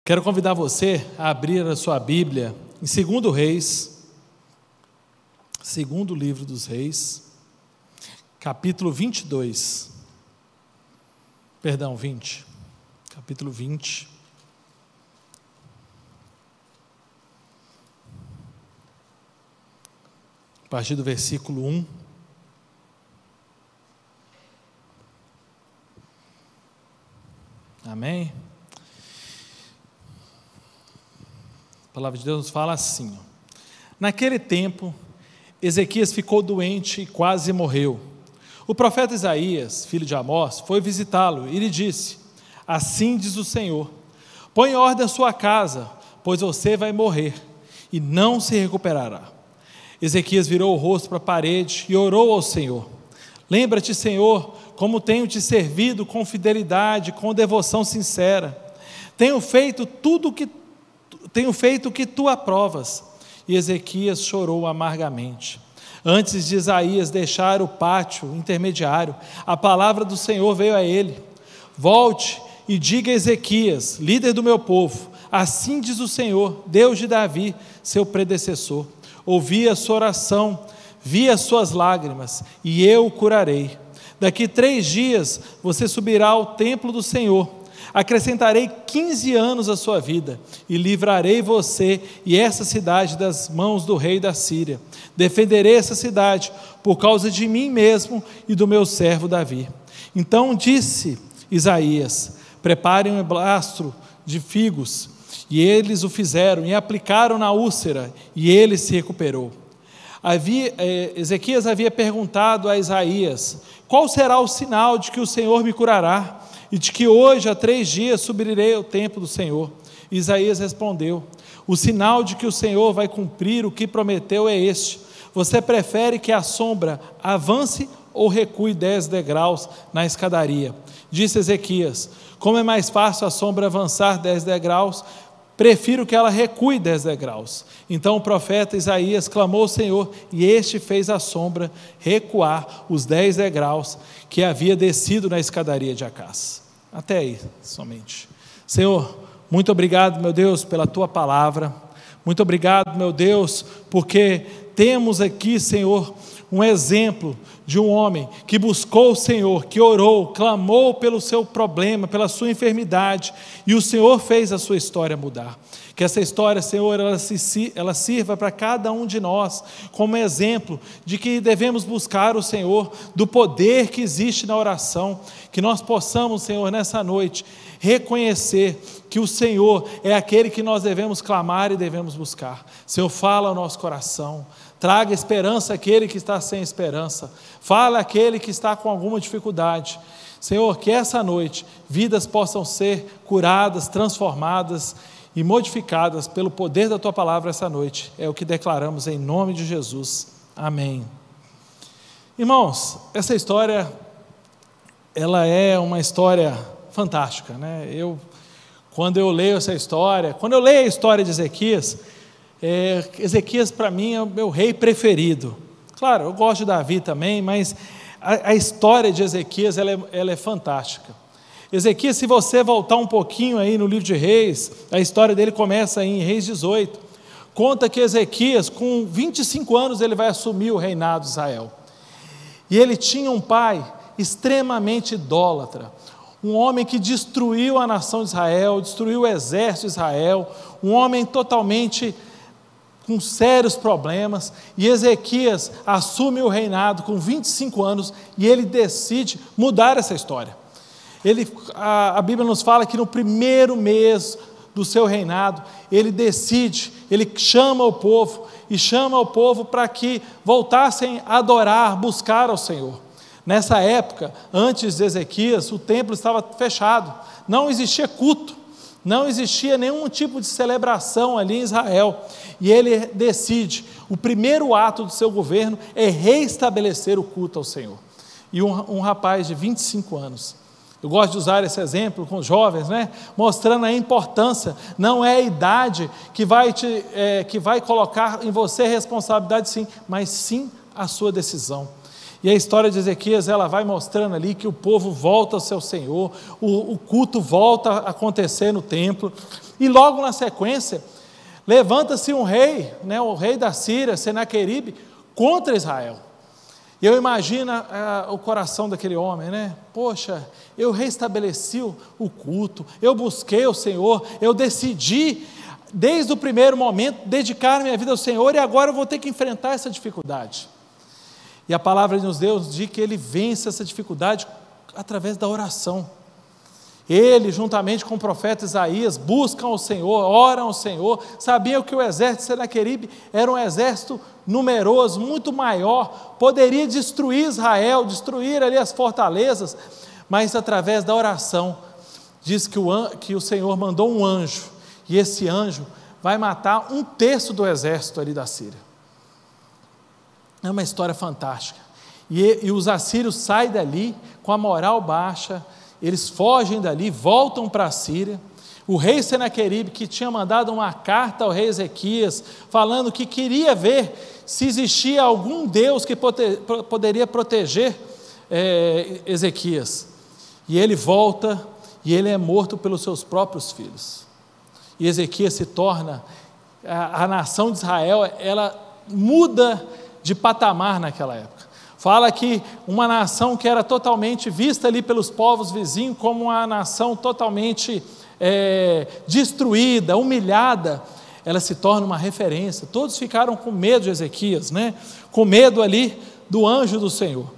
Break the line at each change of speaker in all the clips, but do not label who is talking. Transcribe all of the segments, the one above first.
Quero convidar você a abrir a sua Bíblia em 2 Reis, segundo livro dos Reis, capítulo 22, perdão, 20, capítulo 20, a partir do versículo 1, amém? A palavra de Deus nos fala assim: naquele tempo, Ezequias ficou doente e quase morreu. O profeta Isaías, filho de Amós, foi visitá-lo e lhe disse: assim diz o Senhor, põe em ordem a sua casa, pois você vai morrer e não se recuperará. Ezequias virou o rosto para a parede e orou ao Senhor: lembra-te, Senhor, como tenho te servido com fidelidade, com devoção sincera. Tenho feito o que tu aprovas. E Ezequias chorou amargamente. Antes de Isaías deixar o pátio intermediário, a palavra do Senhor veio a ele: volte e diga a Ezequias, líder do meu povo, assim diz o Senhor, Deus de Davi, seu predecessor: ouvi a sua oração, vi as suas lágrimas, e eu o curarei. Daqui 3 dias você subirá ao templo do Senhor. Acrescentarei 15 anos à sua vida, e livrarei você e essa cidade das mãos do rei da Síria. Defenderei essa cidade por causa de mim mesmo e do meu servo Davi. Então disse Isaías: preparem um emplastro de figos. E eles o fizeram e aplicaram na úlcera, e ele se recuperou. Ezequias havia perguntado a Isaías: qual será o sinal de que o Senhor me curará? E de que hoje, há 3 dias, subirei ao templo do Senhor? Isaías respondeu: o sinal de que o Senhor vai cumprir o que prometeu é este: você prefere que a sombra avance ou recue 10 degraus na escadaria? Disse Ezequias: como é mais fácil a sombra avançar 10 degraus, prefiro que ela recue 10 degraus. Então o profeta Isaías clamou ao Senhor, e este fez a sombra recuar os 10 degraus que havia descido na escadaria de Acás. Até aí somente. Senhor, muito obrigado, meu Deus, pela tua palavra. Muito obrigado, meu Deus, porque temos aqui, Senhor, um exemplo de um homem que buscou o Senhor, que orou, clamou pelo seu problema, pela sua enfermidade, e o Senhor fez a sua história mudar. Que essa história, Senhor, ela sirva para cada um de nós como exemplo de que devemos buscar o Senhor, do poder que existe na oração. Que nós possamos, Senhor, nessa noite, reconhecer que o Senhor é aquele que nós devemos clamar e devemos buscar. Senhor, fala ao nosso coração. Traga esperança àquele que está sem esperança. Fala àquele que está com alguma dificuldade. Senhor, que essa noite vidas possam ser curadas, transformadas e modificadas pelo poder da tua palavra essa noite. É o que declaramos em nome de Jesus. Amém. Irmãos, essa história, ela é uma história fantástica, né? Quando eu leio essa história, quando eu leio a história de Ezequias, Ezequias para mim é o meu rei preferido. Claro, eu gosto de Davi também, mas a história de Ezequias ela é fantástica. Ezequias, se você voltar um pouquinho aí no livro de Reis, a história dele começa aí em Reis 18, conta que Ezequias, com 25 anos, ele vai assumir o reinado de Israel. E ele tinha um pai extremamente idólatra, um homem que destruiu a nação de Israel, destruiu o exército de Israel, um homem totalmente com sérios problemas, e Ezequias assume o reinado com 25 anos, e ele decide mudar essa história. A Bíblia nos fala que no primeiro mês do seu reinado, ele chama o povo para que voltassem a adorar, buscar ao Senhor. Nessa época, antes de Ezequias, o templo estava fechado, não existia culto, não existia nenhum tipo de celebração ali em Israel, e ele decide, o primeiro ato do seu governo é reestabelecer o culto ao Senhor. E um rapaz de 25 anos, eu gosto de usar esse exemplo com os jovens, né? Mostrando a importância, não é a idade que vai colocar em você responsabilidade, sim, mas sim a sua decisão. E a história de Ezequias, ela vai mostrando ali que o povo volta ao seu Senhor, o culto volta a acontecer no templo, e logo na sequência, levanta-se um rei, né, o rei da Síria, Senaqueribe, contra Israel. E eu imagino o coração daquele homem, né? Poxa, eu restabeleci o culto, eu busquei o Senhor, eu decidi, desde o primeiro momento, dedicar minha vida ao Senhor, e agora eu vou ter que enfrentar essa dificuldade. E a palavra de Deus diz que ele vence essa dificuldade através da oração. Ele, juntamente com o profeta Isaías, buscam o Senhor, oram ao Senhor, sabiam que o exército de Senaqueribe era um exército numeroso, muito maior, poderia destruir Israel, destruir ali as fortalezas, mas através da oração, diz que o Senhor mandou um anjo, e esse anjo vai matar 1/3 do exército ali da Síria. É uma história fantástica, e os assírios saem dali com a moral baixa, eles fogem dali, voltam para a Síria. O rei Senaqueribe, que tinha mandado uma carta ao rei Ezequias, falando que queria ver se existia algum Deus que poderia proteger Ezequias, e ele volta, e ele é morto pelos seus próprios filhos, e Ezequias se torna, a nação de Israel, ela muda de patamar naquela época. Fala que uma nação que era totalmente vista ali pelos povos vizinhos como uma nação totalmente destruída, humilhada, ela se torna uma referência. Todos ficaram com medo de Ezequias, né? Com medo ali do anjo do Senhor.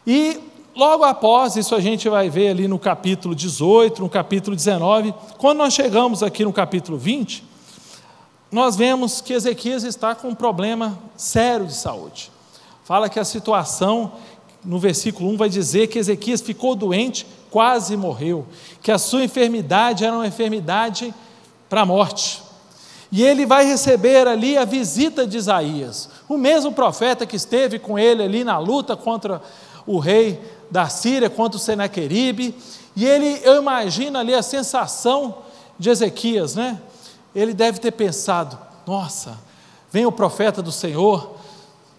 E logo após, isso a gente vai ver ali no capítulo 18, no capítulo 19, quando nós chegamos aqui no capítulo 20, nós vemos que Ezequias está com um problema sério de saúde. Fala que a situação, no versículo 1, vai dizer que Ezequias ficou doente, quase morreu, que a sua enfermidade era uma enfermidade para a morte. E ele vai receber ali a visita de Isaías, o mesmo profeta que esteve com ele ali na luta contra o rei da Síria, contra o Senaqueribe, e eu imagino ali a sensação de Ezequias, né? Ele deve ter pensado, nossa, vem o profeta do Senhor,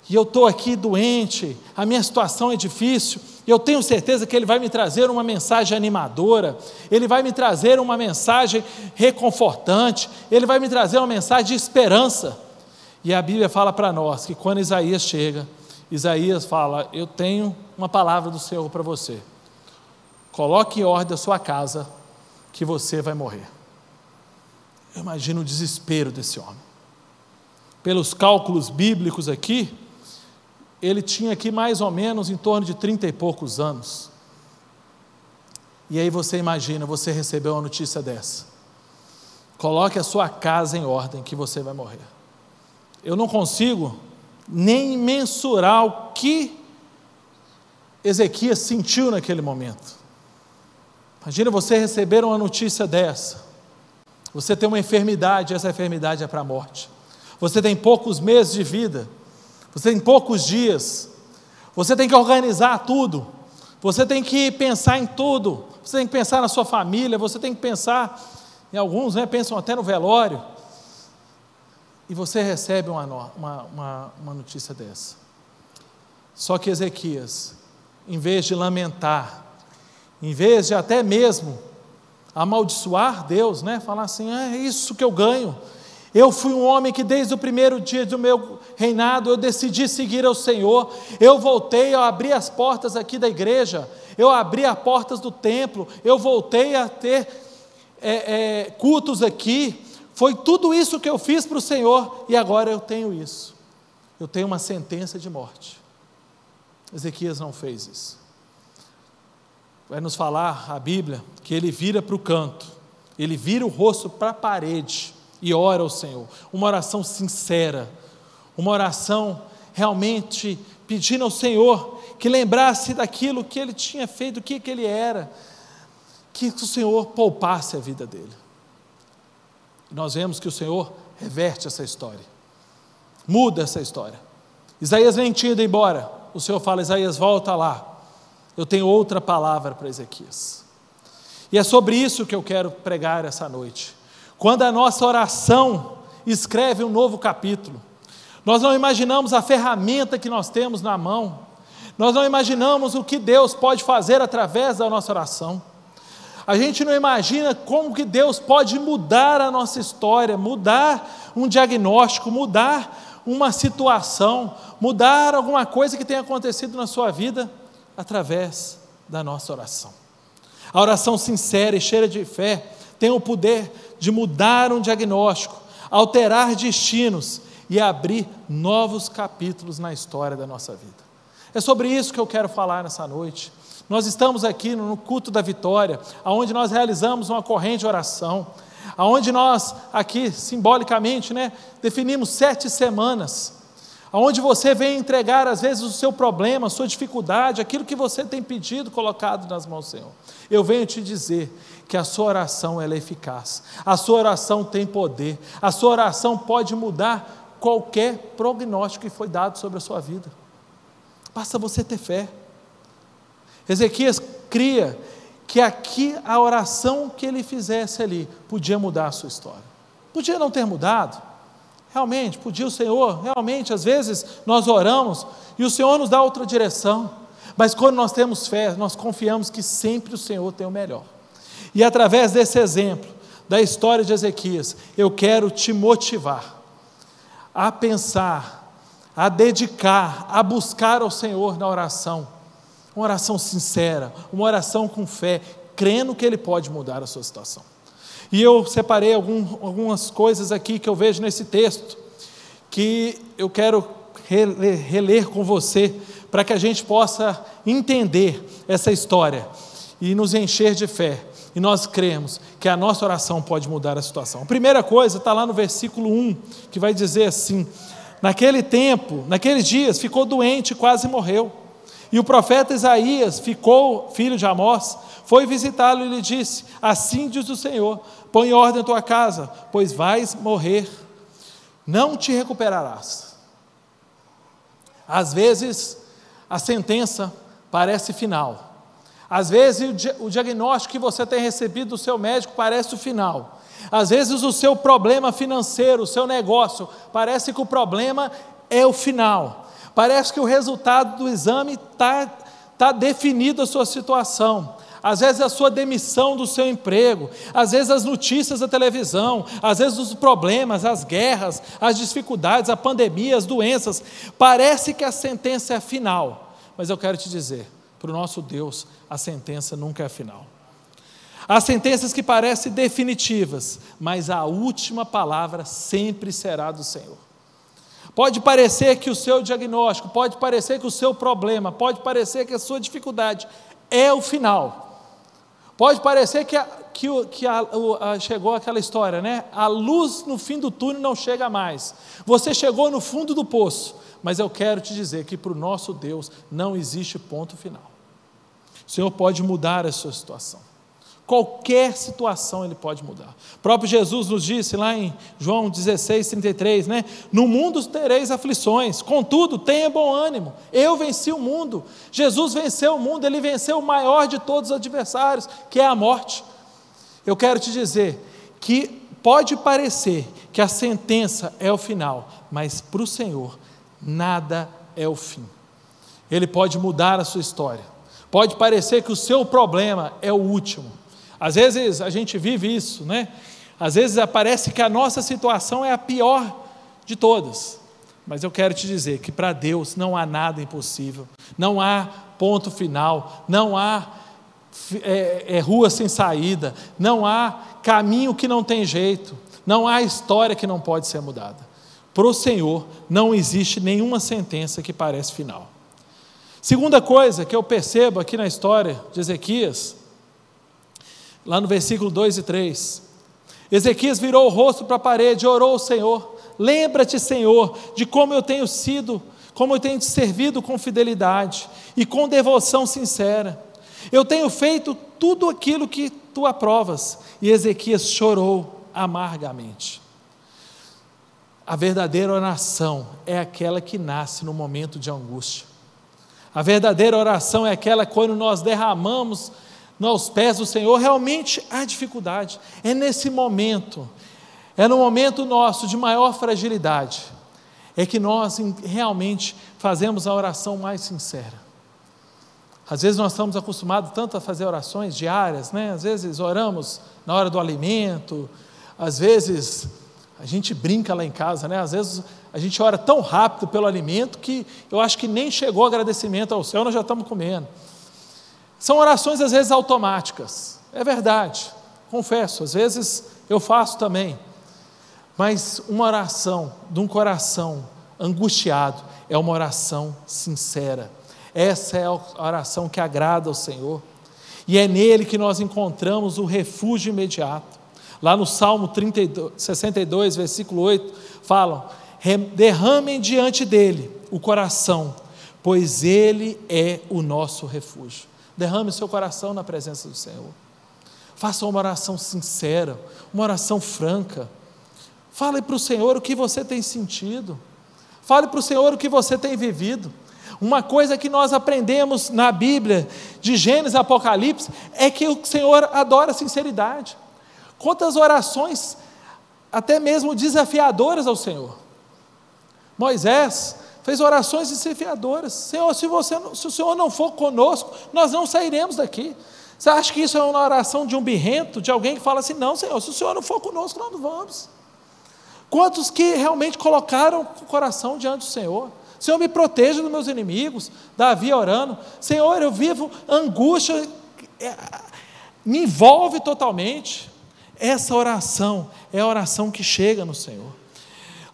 e eu estou aqui doente, a minha situação é difícil, e eu tenho certeza que ele vai me trazer uma mensagem animadora, ele vai me trazer uma mensagem reconfortante, ele vai me trazer uma mensagem de esperança. E a Bíblia fala para nós que quando Isaías chega, Isaías fala, eu tenho uma palavra do Senhor para você, coloque em ordem a sua casa, que você vai morrer. Eu imagino o desespero desse homem. Pelos cálculos bíblicos aqui, ele tinha aqui mais ou menos em torno de 30 e poucos anos. E aí você imagina, você recebeu uma notícia dessa. Coloque a sua casa em ordem, que você vai morrer. Eu não consigo nem mensurar o que Ezequias sentiu naquele momento. Imagina você receber uma notícia dessa. Você tem uma enfermidade, essa enfermidade é para a morte. Você tem poucos meses de vida, você tem poucos dias, você tem que organizar tudo, você tem que pensar em tudo, você tem que pensar na sua família, você tem que pensar, em alguns, né, pensam até no velório, e você recebe uma notícia dessa. Só que Ezequias, em vez de lamentar, em vez de até mesmo amaldiçoar Deus, né? Falar assim, é isso que eu ganho, eu fui um homem que desde o primeiro dia do meu reinado, eu decidi seguir ao Senhor, eu voltei, eu abri as portas aqui da igreja, eu abri as portas do templo, eu voltei a ter cultos aqui, foi tudo isso que eu fiz para o Senhor, e agora eu tenho isso, eu tenho uma sentença de morte. Ezequias não fez isso. Vai nos falar a Bíblia que ele vira para o canto, ele vira o rosto para a parede e ora ao Senhor, uma oração sincera, uma oração realmente pedindo ao Senhor que lembrasse daquilo que ele tinha feito, o que ele era, que o Senhor poupasse a vida dele. E nós vemos que o Senhor reverte essa história, muda essa história. Isaías nem tinha ido embora, o Senhor fala, Isaías, volta lá, eu tenho outra palavra para Ezequias. E é sobre isso que eu quero pregar essa noite. Quando a nossa oração escreve um novo capítulo, nós não imaginamos a ferramenta que nós temos na mão, Nós não imaginamos o que Deus pode fazer através da nossa oração. A gente não imagina como que Deus pode mudar a nossa história, mudar um diagnóstico, mudar uma situação, mudar alguma coisa que tenha acontecido na sua vida através da nossa oração. A oração sincera e cheia de fé tem o poder de mudar um diagnóstico, alterar destinos e abrir novos capítulos na história da nossa vida. É sobre isso que eu quero falar nessa noite. Nós estamos aqui no culto da vitória, onde nós realizamos uma corrente de oração, onde nós aqui simbolicamente, definimos 7 semanas, onde você vem entregar às vezes o seu problema, a sua dificuldade, aquilo que você tem pedido, colocado nas mãos do Senhor. Eu venho te dizer que a sua oração ela é eficaz, a sua oração tem poder, a sua oração pode mudar qualquer prognóstico que foi dado sobre a sua vida. Basta você ter fé. Ezequias cria que aqui a oração que ele fizesse ali podia mudar a sua história. Podia não ter mudado, realmente, podia o Senhor, realmente, às vezes nós oramos e o Senhor nos dá outra direção, mas quando nós temos fé, nós confiamos que sempre o Senhor tem o melhor. E através desse exemplo, da história de Ezequias, eu quero te motivar a pensar, a dedicar, a buscar ao Senhor na oração, uma oração sincera, uma oração com fé, crendo que Ele pode mudar a sua situação. E eu separei algumas coisas aqui que eu vejo nesse texto, que eu quero reler com você, para que a gente possa entender essa história, e nos encher de fé, e nós cremos que a nossa oração pode mudar a situação. A primeira coisa está lá no versículo 1, que vai dizer assim: naquele tempo, naqueles dias, ficou doente e quase morreu. E o profeta Isaías, filho de Amós, foi visitá-lo e lhe disse: assim diz o Senhor, põe ordem em tua casa, pois vais morrer, não te recuperarás. Às vezes a sentença parece final, às vezes o diagnóstico que você tem recebido do seu médico parece o final, às vezes o seu problema financeiro, o seu negócio, parece que o problema é o final. Parece que o resultado do exame está definido a sua situação. Às vezes a sua demissão do seu emprego, às vezes as notícias da televisão, às vezes os problemas, as guerras, as dificuldades, a pandemia, as doenças. Parece que a sentença é final, mas eu quero te dizer, para o nosso Deus, a sentença nunca é final. Há sentenças que parecem definitivas, mas a última palavra sempre será do Senhor. Pode parecer que o seu diagnóstico, pode parecer que o seu problema, pode parecer que a sua dificuldade é o final. Pode parecer que chegou aquela história, a luz no fim do túnel não chega mais. Você chegou no fundo do poço, mas eu quero te dizer que para o nosso Deus não existe ponto final. O Senhor pode mudar a sua situação. Qualquer situação Ele pode mudar. O próprio Jesus nos disse lá em João 16:33, no mundo tereis aflições, contudo tenha bom ânimo, eu venci o mundo. Jesus venceu o mundo, Ele venceu o maior de todos os adversários, que é a morte. Eu quero te dizer que pode parecer que a sentença é o final, mas para o Senhor nada é o fim. Ele pode mudar a sua história. Pode parecer que o seu problema é o último. Às vezes a gente vive isso, Às vezes parece que a nossa situação é a pior de todas. Mas eu quero te dizer que para Deus não há nada impossível, não há ponto final, não há rua sem saída, não há caminho que não tem jeito, não há história que não pode ser mudada. Para o Senhor não existe nenhuma sentença que parece final. Segunda coisa que eu percebo aqui na história de Ezequias, lá no versículo 2 e 3, Ezequias virou o rosto para a parede e orou ao Senhor: lembra-te, Senhor, de como eu tenho te servido com fidelidade e com devoção sincera. Eu tenho feito tudo aquilo que tu aprovas. E Ezequias chorou amargamente. A verdadeira oração é aquela que nasce no momento de angústia. A verdadeira oração é aquela quando nós derramamos aos pés do Senhor, realmente há dificuldade. É nesse momento, é no momento nosso de maior fragilidade, é que nós realmente fazemos a oração mais sincera. Às vezes nós estamos acostumados tanto a fazer orações diárias, né? Às vezes oramos na hora do alimento, às vezes a gente brinca lá em casa, né? Às vezes a gente ora tão rápido pelo alimento que eu acho que nem chegou agradecimento ao céu, nós já estamos comendo. São orações às vezes automáticas, é verdade, confesso, às vezes eu faço também, mas uma oração de um coração angustiado é uma oração sincera. Essa é a oração que agrada ao Senhor, e é nele que nós encontramos o refúgio imediato. Lá no Salmo 62, versículo 8, falam: derramem diante dele o coração, pois ele é o nosso refúgio. Derrame o seu coração na presença do Senhor, faça uma oração sincera, uma oração franca, fale para o Senhor o que você tem sentido, fale para o Senhor o que você tem vivido. Uma coisa que nós aprendemos na Bíblia, de Gênesis a Apocalipse, é que o Senhor adora a sinceridade. Quantas orações, até mesmo desafiadoras ao Senhor. Moisés fez orações desafiadoras: Senhor, se o Senhor não for conosco, nós não sairemos daqui. Você acha que isso é uma oração de um birrento, de alguém que fala assim: não, Senhor, se o Senhor não for conosco, nós não vamos? Quantos que realmente colocaram o coração diante do Senhor? Senhor, me proteja dos meus inimigos. Davi orando: Senhor, eu vivo angústia, me envolve totalmente. Essa oração é a oração que chega no Senhor.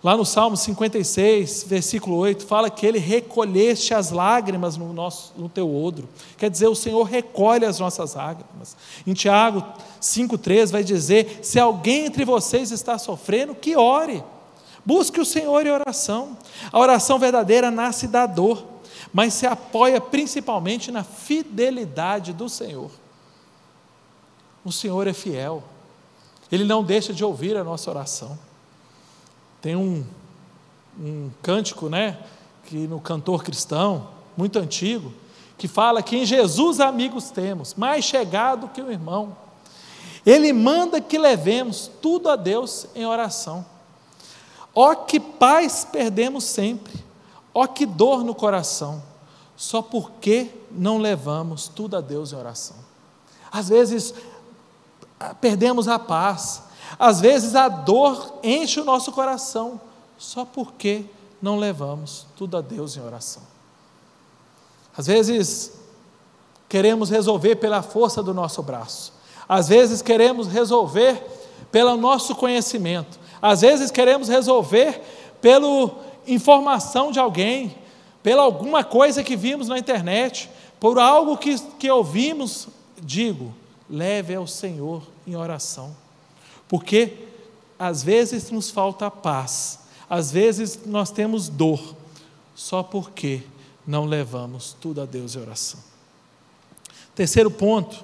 Lá no Salmo 56, versículo 8, fala que ele recolheste as lágrimas no teu odro. Quer dizer, o Senhor recolhe as nossas lágrimas. Em Tiago 5,3 vai dizer: se alguém entre vocês está sofrendo, que ore. Busque o Senhor em oração. A oração verdadeira nasce da dor, mas se apoia principalmente na fidelidade do Senhor. O Senhor é fiel, Ele não deixa de ouvir a nossa oração. Tem um cântico, né, que no cantor cristão, muito antigo, que fala que em Jesus amigos temos, mais chegado que o irmão. Ele manda que levemos tudo a Deus em oração. Ó que paz perdemos sempre, ó que dor no coração, só porque não levamos tudo a Deus em oração. Às vezes perdemos a paz, às vezes a dor enche o nosso coração, só porque não levamos tudo a Deus em oração. Às vezes queremos resolver pela força do nosso braço, às vezes queremos resolver pelo nosso conhecimento, às vezes queremos resolver pela informação de alguém, pela alguma coisa que vimos na internet, por algo que ouvimos. Digo, leve ao Senhor em oração, porque às vezes nos falta paz, às vezes nós temos dor, só porque não levamos tudo a Deus em oração. Terceiro ponto,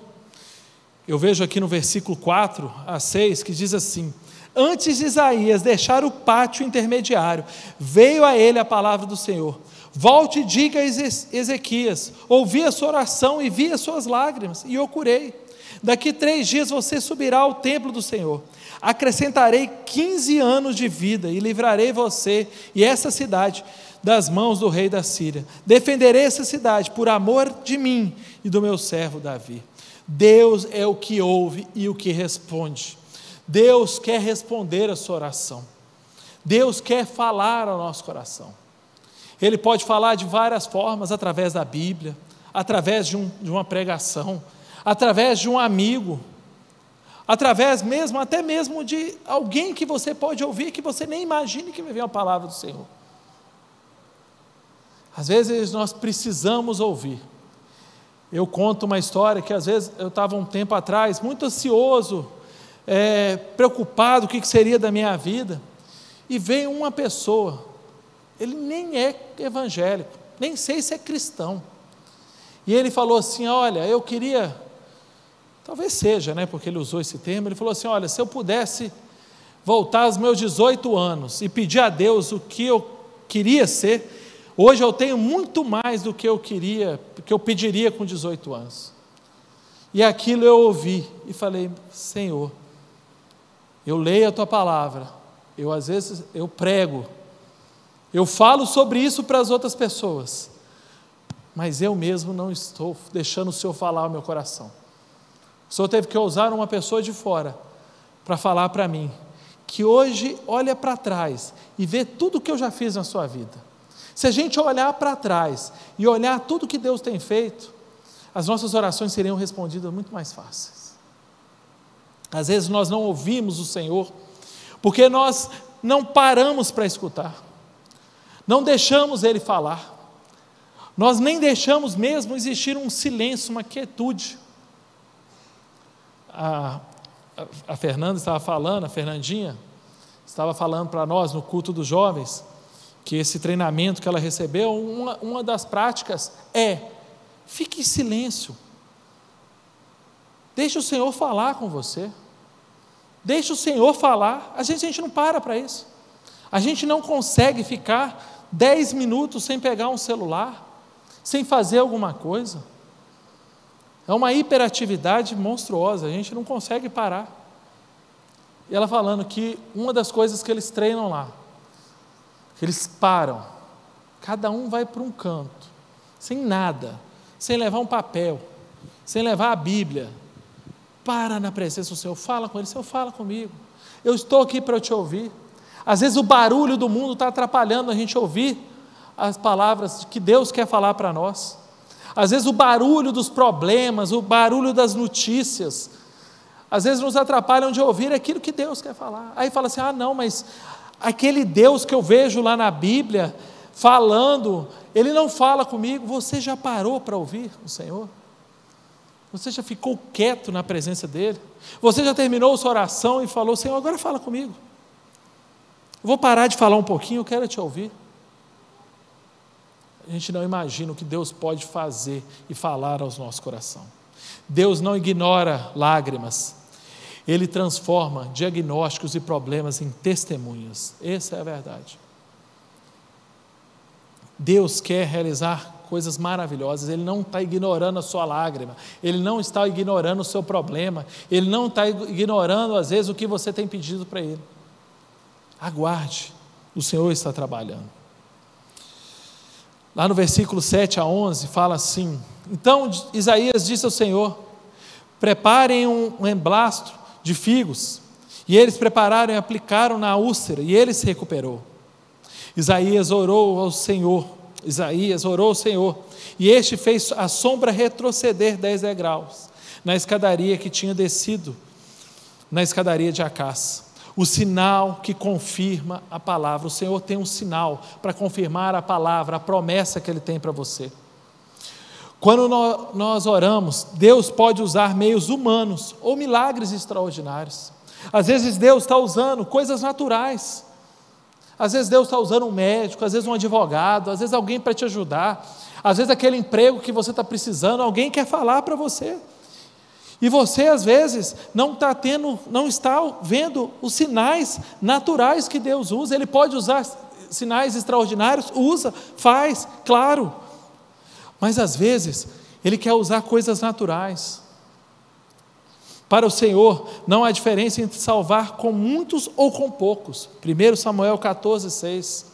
eu vejo aqui no versículo 4 a 6, que diz assim: antes de Isaías deixar o pátio intermediário, veio a ele a palavra do Senhor: volte e diga a Ezequias, ouvi a sua oração e vi as suas lágrimas, e eu curei. Daqui 3 dias você subirá ao templo do Senhor, acrescentarei 15 anos de vida, e livrarei você e essa cidade das mãos do rei da Síria. Defenderei essa cidade por amor de mim e do meu servo Davi. Deus é o que ouve e o que responde. Deus quer responder a sua oração. Deus quer falar ao nosso coração. Ele pode falar de várias formas: através da Bíblia, através de uma pregação, através de um amigo, através mesmo, até mesmo de alguém que você pode ouvir, que você nem imagine que vai vir a palavra do Senhor. Às vezes nós precisamos ouvir. Eu conto uma história que às vezes eu estava um tempo atrás, muito ansioso, preocupado, o que seria da minha vida, e veio uma pessoa, ele nem é evangélico, nem sei se é cristão, e ele falou assim: olha, eu queria, talvez seja, né, porque ele usou esse termo, ele falou assim: olha, se eu pudesse voltar aos meus 18 anos e pedir a Deus o que eu queria ser, hoje eu tenho muito mais do que eu queria, que eu pediria com 18 anos. E aquilo eu ouvi e falei: Senhor, eu leio a Tua palavra, às vezes eu prego, eu falo sobre isso para as outras pessoas, mas eu mesmo não estou deixando o Senhor falar ao meu coração. O Senhor teve que usar uma pessoa de fora para falar para mim, que hoje olha para trás e vê tudo que eu já fiz na sua vida. Se a gente olhar para trás e olhar tudo que Deus tem feito, as nossas orações seriam respondidas muito mais fáceis. Às vezes nós não ouvimos o Senhor, porque nós não paramos para escutar, não deixamos Ele falar, nós nem deixamos mesmo existir um silêncio, uma quietude. A Fernanda estava falando, a Fernandinha estava falando para nós no culto dos jovens, que esse treinamento que ela recebeu, uma das práticas é: fique em silêncio, deixe o Senhor falar com você, deixe o Senhor falar. Às vezes a gente não para isso, a gente não consegue ficar 10 minutos sem pegar um celular, sem fazer alguma coisa. É uma hiperatividade monstruosa, a gente não consegue parar. E ela falando que uma das coisas que eles treinam lá, que eles param, cada um vai para um canto, sem nada, sem levar um papel, sem levar a Bíblia, para na presença do Senhor, fala com Ele. Senhor, fala comigo, eu estou aqui para te ouvir. Às vezes o barulho do mundo está atrapalhando a gente ouvir as palavras que Deus quer falar para nós. Às vezes o barulho dos problemas, o barulho das notícias, às vezes nos atrapalham de ouvir aquilo que Deus quer falar. Aí fala assim: não, mas aquele Deus que eu vejo lá na Bíblia falando, Ele não fala comigo. Você já parou para ouvir o Senhor? Você já ficou quieto na presença dEle? Você já terminou sua oração e falou: Senhor, agora fala comigo, eu vou parar de falar um pouquinho, eu quero te ouvir. A gente não imagina o que Deus pode fazer e falar aos nossos corações. Deus não ignora lágrimas, Ele transforma diagnósticos e problemas em testemunhas. Essa é a verdade. Deus quer realizar coisas maravilhosas, Ele não está ignorando a sua lágrima, Ele não está ignorando o seu problema, Ele não está ignorando às vezes o que você tem pedido para Ele. Aguarde, o Senhor está trabalhando. Lá no versículo 7 a 11 fala assim: então Isaías disse ao Senhor: preparem um emblastro de figos. E eles prepararam e aplicaram na úlcera, e ele se recuperou. Isaías orou ao Senhor, e este fez a sombra retroceder 10 degraus, na escadaria que tinha descido, na escadaria de Acás. O sinal que confirma a palavra. O Senhor tem um sinal para confirmar a palavra, a promessa que Ele tem para você. Quando nós oramos, Deus pode usar meios humanos ou milagres extraordinários. Às vezes Deus está usando coisas naturais. Às vezes Deus está usando um médico, às vezes um advogado, às vezes alguém para te ajudar. Às vezes aquele emprego que você está precisando, alguém quer falar para você. E você, às vezes, não está vendo os sinais naturais que Deus usa. Ele pode usar sinais extraordinários, usa, faz, claro. Mas, às vezes, Ele quer usar coisas naturais. Para o Senhor, não há diferença entre salvar com muitos ou com poucos. 1 Samuel 14:6.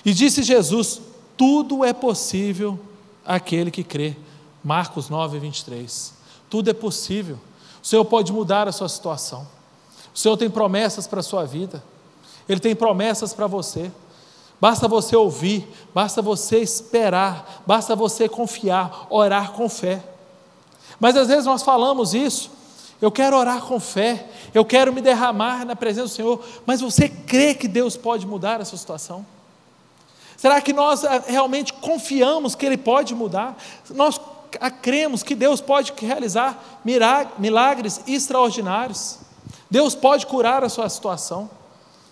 E disse Jesus: tudo é possível àquele que crê. Marcos 9:23. Tudo é possível. O Senhor pode mudar a sua situação. O Senhor tem promessas para a sua vida. Ele tem promessas para você. Basta você ouvir, basta você esperar, basta você confiar, orar com fé. Mas às vezes nós falamos isso: eu quero orar com fé, eu quero me derramar na presença do Senhor, mas você crê que Deus pode mudar a sua situação? Será que nós realmente confiamos que Ele pode mudar? Nós cremos que Deus pode realizar milagres extraordinários. Deus pode curar a sua situação.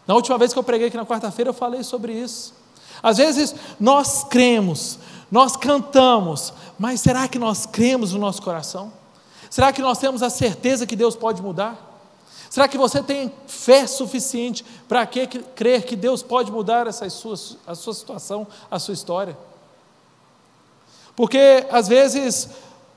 Na última vez que eu preguei aqui na quarta-feira, eu falei sobre isso. Às vezes nós cremos, nós cantamos, mas será que nós cremos no nosso coração? Será que nós temos a certeza que Deus pode mudar? Será que você tem fé suficiente para crer que Deus pode mudar a sua situação, a sua história? Porque às vezes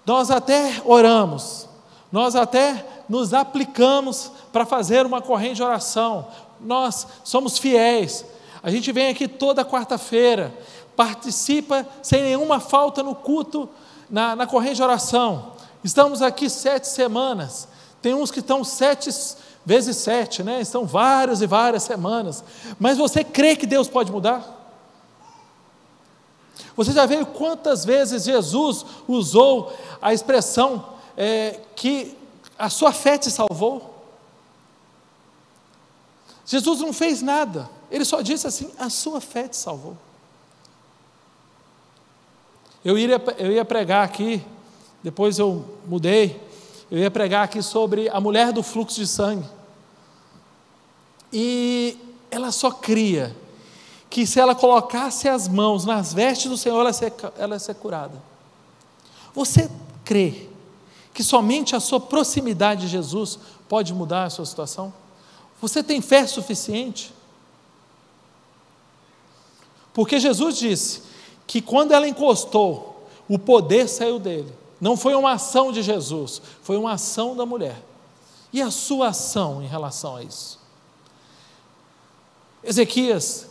nós até oramos, nós até nos aplicamos para fazer uma corrente de oração, nós somos fiéis, a gente vem aqui toda quarta-feira, participa sem nenhuma falta no culto, na corrente de oração. Estamos aqui 7 semanas, tem uns que estão 7 vezes 7, né? Estão várias e várias semanas, mas você crê que Deus pode mudar? Você já viu quantas vezes Jesus usou a expressão que a sua fé te salvou? Jesus não fez nada, Ele só disse assim: a sua fé te salvou. Eu ia pregar aqui, depois eu mudei, eu ia pregar aqui sobre a mulher do fluxo de sangue, e ela só cria que se ela colocasse as mãos nas vestes do Senhor, ela ia ser curada. Você crê que somente a sua proximidade de Jesus pode mudar a sua situação? Você tem fé suficiente? Porque Jesus disse que quando ela encostou, o poder saiu dele. Não foi uma ação de Jesus, foi uma ação da mulher. E a sua ação em relação a isso? Ezequias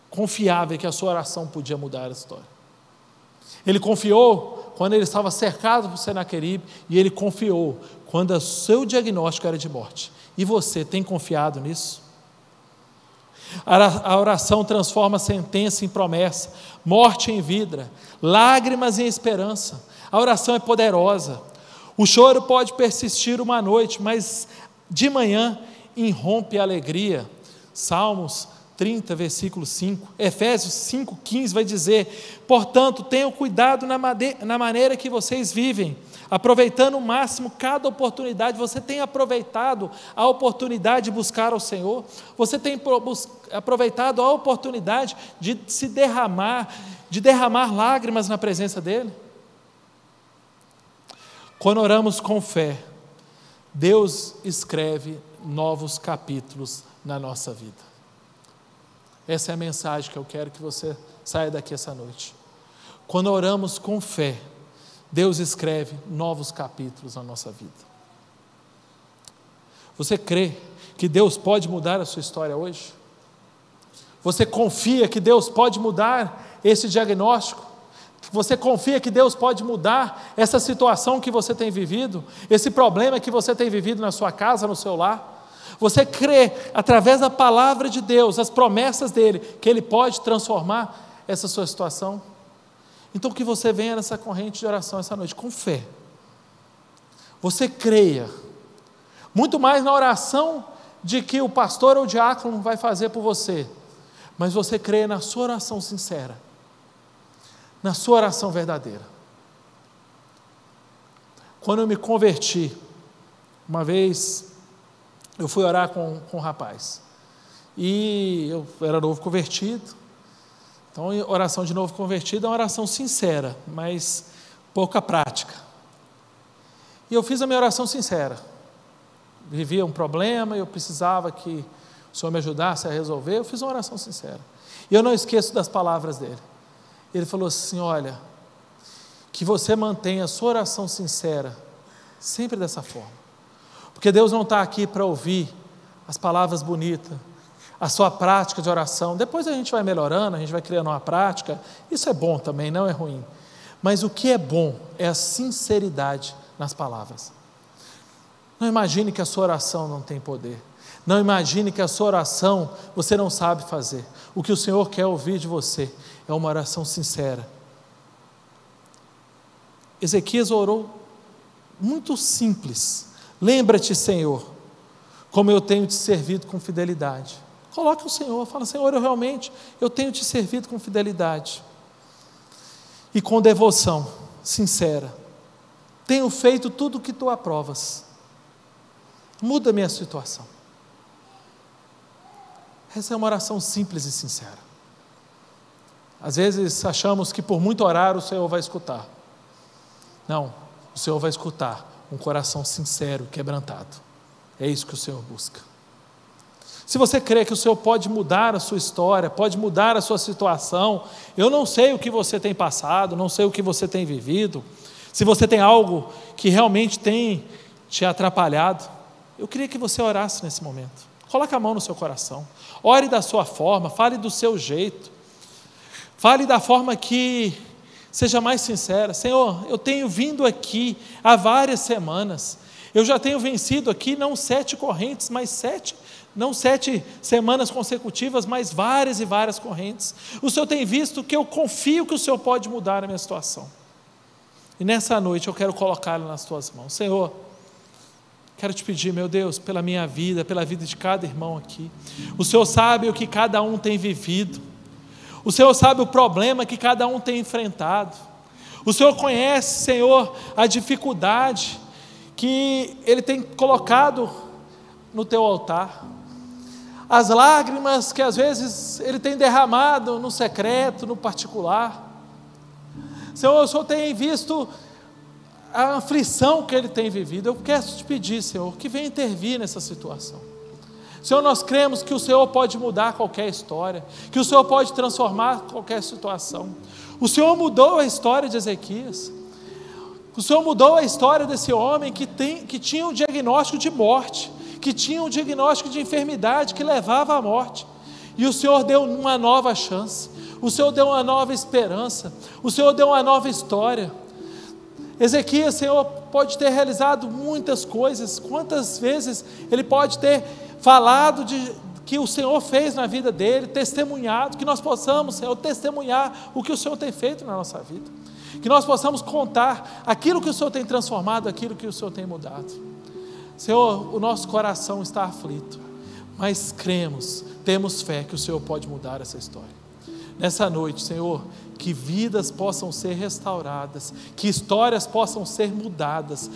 confiava que a sua oração podia mudar a história. Ele confiou quando ele estava cercado por Senaqueribe, e ele confiou quando o seu diagnóstico era de morte. E você tem confiado nisso? A oração transforma sentença em promessa, morte em vida, lágrimas em esperança. A oração é poderosa. O choro pode persistir uma noite, mas de manhã irrompe a alegria. Salmos 30, versículo 5, Efésios 5,15 vai dizer: portanto, tenham cuidado na maneira que vocês vivem, aproveitando o máximo cada oportunidade. Você tem aproveitado a oportunidade de buscar ao Senhor? Você tem aproveitado a oportunidade de derramar lágrimas na presença dEle? Quando oramos com fé, Deus escreve novos capítulos na nossa vida. Essa é a mensagem que eu quero que você saia daqui essa noite. Quando oramos com fé, Deus escreve novos capítulos na nossa vida. Você crê que Deus pode mudar a sua história hoje? Você confia que Deus pode mudar esse diagnóstico? Você confia que Deus pode mudar essa situação que você tem vivido? Esse problema que você tem vivido na sua casa, no seu lar? Você crê, através da palavra de Deus, as promessas dEle, que Ele pode transformar essa sua situação? Então que você venha nessa corrente de oração essa noite, com fé. Você creia, muito mais na oração de que o pastor ou o diácono vai fazer por você, mas você crê na sua oração sincera, na sua oração verdadeira. Quando eu me converti, uma vez eu fui orar com um rapaz, e eu era novo convertido. Então, oração de novo convertido é uma oração sincera, mas pouca prática. E eu fiz a minha oração sincera. Vivia um problema, eu precisava que o Senhor me ajudasse a resolver. Eu fiz uma oração sincera. E eu não esqueço das palavras dele. Ele falou assim: olha, que você mantenha a sua oração sincera sempre dessa forma. Porque Deus não está aqui para ouvir as palavras bonitas, a sua prática de oração. Depois a gente vai melhorando, a gente vai criando uma prática. Isso é bom também, não é ruim. Mas o que é bom é a sinceridade nas palavras. Não imagine que a sua oração não tem poder. Não imagine que a sua oração você não sabe fazer. O que o Senhor quer ouvir de você é uma oração sincera. Ezequias orou muito simples. Lembra-te, Senhor, como eu tenho te servido com fidelidade. Coloque o Senhor, fala: Senhor, eu tenho te servido com fidelidade e com devoção sincera. Tenho feito tudo o que tu aprovas. Muda a minha situação. Essa é uma oração simples e sincera. Às vezes achamos que por muito orar o Senhor vai escutar. Não, o Senhor vai escutar um coração sincero, quebrantado. É isso que o Senhor busca. Se você crê que o Senhor pode mudar a sua história, pode mudar a sua situação, eu não sei o que você tem passado, não sei o que você tem vivido, se você tem algo que realmente tem te atrapalhado, eu queria que você orasse nesse momento. Coloque a mão no seu coração, ore da sua forma, fale do seu jeito, Fale da forma que seja mais sincera. Senhor, eu tenho vindo aqui há várias semanas, eu já tenho vencido aqui não 7 correntes, mas 7 semanas consecutivas, mas várias e várias correntes. O Senhor tem visto que eu confio que o Senhor pode mudar a minha situação. E nessa noite eu quero colocá-lo nas tuas mãos. Senhor, quero te pedir, meu Deus, pela minha vida, pela vida de cada irmão aqui. O Senhor sabe o que cada um tem vivido. O Senhor sabe o problema que cada um tem enfrentado. O Senhor conhece, Senhor, a dificuldade que Ele tem colocado no teu altar. As lágrimas que às vezes Ele tem derramado no secreto, no particular. Senhor, o Senhor tem visto a aflição que Ele tem vivido. Eu quero te pedir, Senhor, que venha intervir nessa situação. Senhor, nós cremos que o Senhor pode mudar qualquer história, que o Senhor pode transformar qualquer situação. O Senhor mudou a história de Ezequias. O Senhor mudou a história desse homem que tinha um diagnóstico de morte, que tinha um diagnóstico de enfermidade que levava à morte. E o Senhor deu uma nova chance, o Senhor deu uma nova esperança, o Senhor deu uma nova história. Ezequias, Senhor, pode ter realizado muitas coisas. Quantas vezes ele pode ter falado de que o Senhor fez na vida dele, testemunhado, que nós possamos, Senhor, testemunhar o que o Senhor tem feito na nossa vida, que nós possamos contar aquilo que o Senhor tem transformado, aquilo que o Senhor tem mudado. Senhor, o nosso coração está aflito, mas cremos, temos fé que o Senhor pode mudar essa história. Nessa noite, Senhor, que vidas possam ser restauradas, que histórias possam ser mudadas,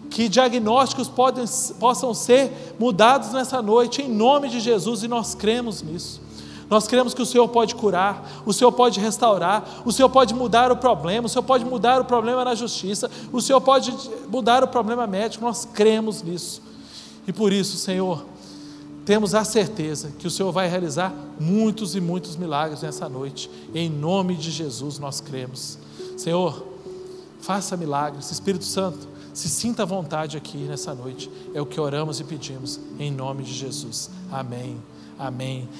que diagnósticos possam ser mudados nessa noite, em nome de Jesus, e nós cremos nisso. Nós cremos que o Senhor pode curar, o Senhor pode restaurar, o Senhor pode mudar o problema, o Senhor pode mudar o problema na justiça, o Senhor pode mudar o problema médico. Nós cremos nisso, e por isso, Senhor, temos a certeza que o Senhor vai realizar muitos e muitos milagres nessa noite. Em nome de Jesus nós cremos. Senhor, faça milagres. Espírito Santo, se sinta à vontade aqui nessa noite. É o que oramos e pedimos em nome de Jesus. Amém. Amém.